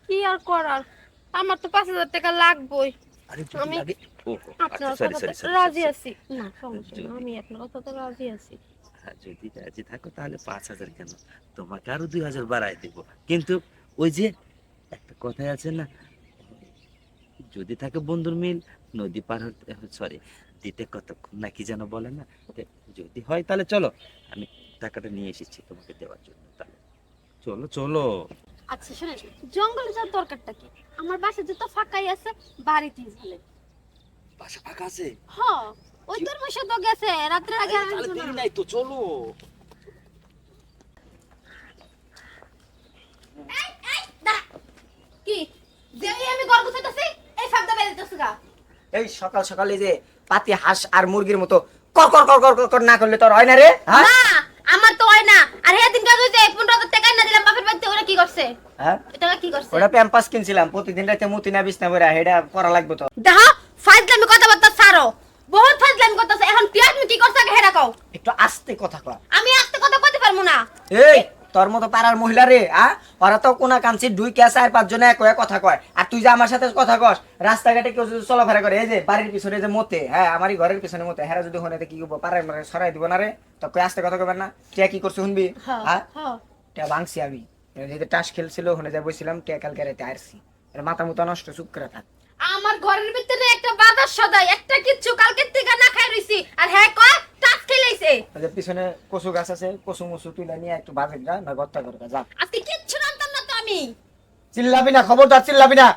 কি আর করার, আমার তো 5,000 টাকা লাগবেই। আরে যদি আমি লাগে। ও আচ্ছা, আপনার সরি কথাতে সরি সরি রাজি সরি। আছি। না সমস্যা না, যদি আমি আপনার কথাতে রাজি আছি। হ্যাঁ, যদি রাজি থাকো তাহলে 5,000 কেন, তোমাকে আরো 2,000 বাড়াই দিব। কিন্তু ওই যে একটা কথাই আছে না, যদি থাকে বন্ধুর মিল, নদী পার হতে, সরি, দিতে কতক্ষণ না কি যেন বলে না। তো যদি হয় তাহলে চলো, আমি টাকাটা নিয়ে এসেছি তোমাকে দেওয়ার জন্য, তাহলে চলো চলো। আচ্ছা শুনেন, জঙ্গলে যাওয়ার দরকারটা কি? আমার বাসা তো ফাঁকাই আছে, বাড়িতেই চলেন। বাসা ফাঁকা আছে? হ, ওই তোর মাসে তো গেছে রাত্রে আগে আরে আর তাহলে আসবো না। দেরি নাই তো, চলো। দাঁড়া, কি যেই আমি গর্ব চাইতাছি এই ফাঁকটা বের হইতাছে গা। এই সকাল সকালে যে পাতি হাঁস আর মুরগির মতো কর কর কর কর কর কর না করলে তোর হয় না রে? হ্যাঁ না, আমার তো হয় না। আর হে দিন কাজ হইছে 15,000 টাকা না দিলাম বাপের বাড়িতে, ওরা কি করছে? হ্যাঁ, এটা কি করছে? ওটা প্যাম্পাস কিনছিলাম, প্রতিদিন রাতে মুতি না বিছনা করে হেডা করা লাগবে তো। দেখো, ফাজলামি কথাবার্তা ছাড়ো, বহুত ফাজলামি করতেছে। এখন পিয়াজ কি করছ আগে হেরা কও। একটু আস্তে কথা কয়। আমি আস্তে কথা কইতে পারবো না। এই তোর মতো পাড়ার মহিলা রে, ওরা তো কোনা কাঞ্চি দুই কে 4-5 জনে এক হয়ে কথা কয়, আর তুই যে আমার সাথে কথা কস রাস্তাঘাটে কেউ যদি চলাফেরা করে, এই যে বাড়ির পিছনে যে মতে, হ্যাঁ আমারই ঘরের পিছনে মতে, হ্যাঁ যদি হনে কি করবো, পাড়ায় মানে সরাই দিব না রে? তো কই আস্তে কথা কবেন না? টিয়া কি করছে শুনবি? হ্যাঁ হ্যাঁ, হ্যাঁ। টিয়া ভাঙছি আমি, যে টাস খেলছিল ওখানে যা বসছিলাম, টিয়া কালকে রাতে আসছি। মাথা মুথা নষ্ট, চুপ করে থাক। আমার ঘরের ভিতরে একটা বাজার সদাই একটা কিচ্ছু কালকে থেকে না খাই রইছি, আর হ্যাঁ কয় টাচ খেলাইছে। ওই যে পিছনে কচু গাছ আছে, কচু মুচু তুলে নিয়ে একটু বাজে যা না গত্তা করে যা। আজকে কিচ্ছু জানতাম না তো আমি। চিল্লাবি না, খবরদার চিল্লাবি না।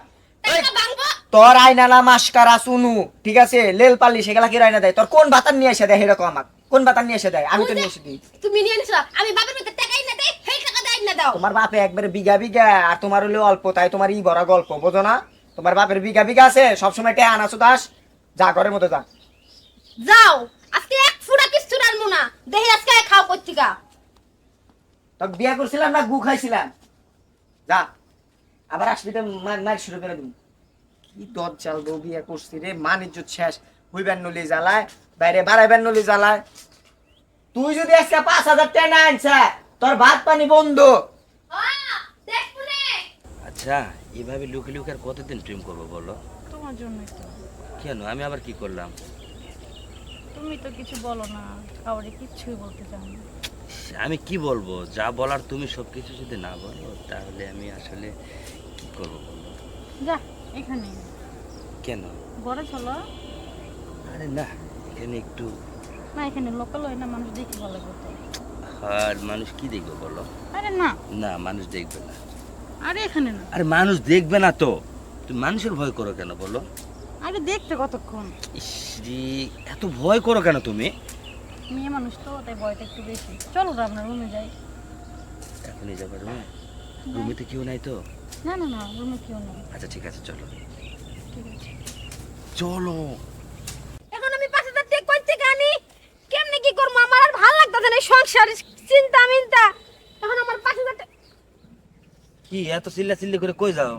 এই, টাকা ভাঙবো। তোর আয়নালা মাস্কারা চুনু, ঠিক আছে, লেল পাল্লি সেগুলা কি রায়না দেয়? তোর কোন ভাতার নিয়ে এসে দেয় এরকম? আমাক কোন ভাতার নিয়ে এসে দেয়? আমি তো নিয়ে এসে দিই। তুমি নিয়ে নিছো, আমি বাপের বাড়িতে টাকাই না দেই, সেই টাকা দেই না দাও। তোমার বাপে একবারে বিঘা বিঘা, আর তোমার হলো অল্প, তাই তোমার ই বড় গল্প বোঝো না? তোমার বাপের বিঘা বিঘা আছে, সবসময় টেয়া আনাছো দাস। যা ঘরের মতো যা। যাও, আজকে এক ফুটা কিচ্ছু রানবো না, দেখি আজকে খাও পত্রিকা। তোকে বিয়া করছিলাম না গু খাইছিলাম? যা, আবার আসবি তো মার শুরু করে দিবি। কি দজ্জাল বউ বিয়া করছি রে, মান ইজ্জত শেষ। হইবেন নলি জ্বালায়, বাইরে বাড়াইবেন নলি জ্বালায়। তুই যদি আজকে 5,000 টাকা না আনছ, তোর ভাত পানি বন্ধ। আচ্ছা, এভাবে লুকে লুকে আর কতদিন প্রেম করবো বলো? তোমার জন্যই তো। কেন, আমি আবার কি করলাম? তুমি তো কিছু বলো না, কাউরে কিচ্ছুই বলতে চাও না। আমি কি বলবো? যা বলার তুমি সবকিছু যদি না বলো তাহলে আমি আসলে কি করবো বলো? যা, এখানে কেন? ঘরে চলো। আরে না, এখানে একটু। না, এখানে লোকাল হয় না, মানুষ দেখে ভালো লাগবে তো। আর মানুষ কি দেখবে বলো? আরে না, না, মানুষ দেখবে না। আরে এখানে না। আরে মানুষ দেখবে না তো, তুমি মানুষের ভয় করো কেন বলো? আরে দেখতে কতক্ষণ। ইসরি, এত ভয় করো কেন তুমি? মেয়ে মানুষ তো, তাই ভয়টা একটু বেশি। চলো না, আমরা রুমে যাই। এখনই যাবে রুমে? রুমেতে কেউ নাই তো? না না না, রুমে কেউ নেই। আচ্ছা ঠিক আছে, চলো ঠিক আছে। চলো। এখন আমি 5,000 টাকা কই থেকে আনি? কেমনে কি করব? আমার আর ভালো লাগতাছে না এই সংসার চিন্তা মিন্তা। এখন আমার 5,000 টাকা। কি এত চিল্লা চিল্লি করে কই যাও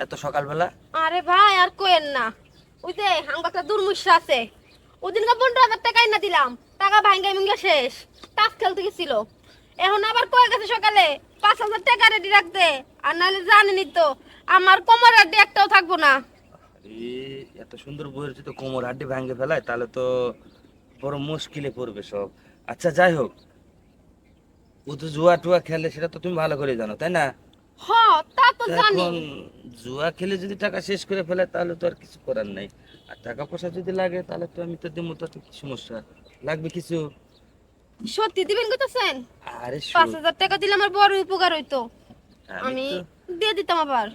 এত সকালবেলা? আরে ভাই আর কোয়েন না, ওই যে আমার একটা দুর্মুষা আছে, ওদিনকে 15,000 টাকাই না দিলাম, টাকা ভাঙ্গা মিঙ্গা শেষ, তাস খেলতে গেছিল। এখন আবার কয়ে গেছে সকালে 5,000 টাকা রেডি রাখতে, আর নাহলে জানেনি তো আমার কোমর আড্ডি একটাও থাকবো না। এত সুন্দর বইয়ের যদি কোমর হাড্ডি ভাঙে ফেলায় তাহলে তো বড় মুশকিলে পড়বে সব। আচ্ছা যাই হোক, ও তো জুয়া টুয়া খেলে, সেটা তো তুমি ভালো করে জানো তাই না? হ, তা তো জানি। এখন জুয়া খেলে যদি টাকা শেষ করে ফেলে তাহলে তো আর কিছু করার নাই। আর টাকা পয়সা যদি লাগে তাহলে তো আমি তো দেবো, তো কি সমস্যা? লাগবে কিছু? সত্যি দিবেন কইতাছেন? আরে 5,000 টাকা দিলে আমার বড় উপকার হইতো, আমি তো দিয়ে দিতাম আবার।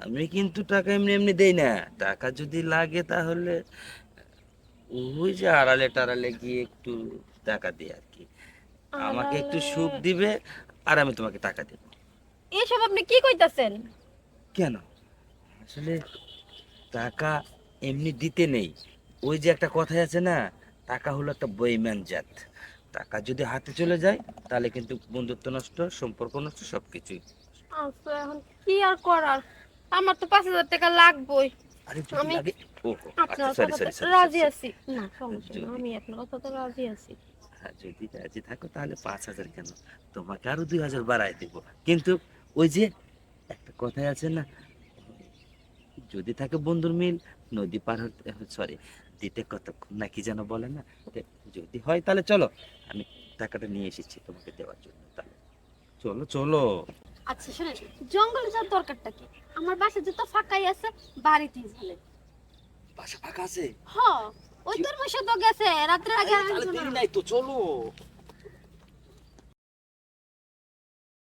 আমি কিন্তু টাকা এমনি এমনি দেই না। টাকা যদি লাগে তাহলে ওই যে আড়ালে টাড়ালে গিয়ে একটু টাকা দিই আর কি। আমাকে একটু সুখ দিবে আর আমি তোমাকে টাকা দেব। এসব আপনি কি কইতাছেন? কেন? আসলে টাকা এমনি দিতে নেই। ওই যে একটা কথাই আছে না, টাকা হলো একটা বেঈমান জাত। টাকা যদি হাতে চলে যায় তাহলে কিন্তু বন্ধুত্ব নষ্ট, সম্পর্ক নষ্ট, সবকিছুই। আচ্ছা এখন কি আর করার, আমার তো 5,000 টাকা লাগবেই। আরে যদি আমি লাগে। ও আচ্ছা, আপনার সরি কথাতে সরি সরি রাজি আছি। না সমস্যা না, যদি আমি আপনার কথাতে রাজি আছি। হ্যাঁ, যদি রাজি থাকো তাহলে 5,000 কেন, তোমাকে আরো 2,000 বাড়াই দেব। কিন্তু ওই যে একটা কথাই আছে না, যদি থাকে বন্ধুর মিল, নদী পার হতে, সরি, দিতে কতক্ষণ না কি যেন বলে না, যদি হয় তাহলে চলো, আমি টাকাটা নিয়ে এসেছি তোমাকে দেওয়ার জন্য, তাহলে চলো চলো। আচ্ছা শোনেন, জঙ্গলে যাওয়ার দরকারটা কি? আমার বাসা যত ফাঁকাই আছে, বাড়িতেই চলে। বাসা ফাঁকা আছে? হ, ওই তোর মশা তো গেছে রাত্রে আগে তাহলে দেরি নাই তো, চলো।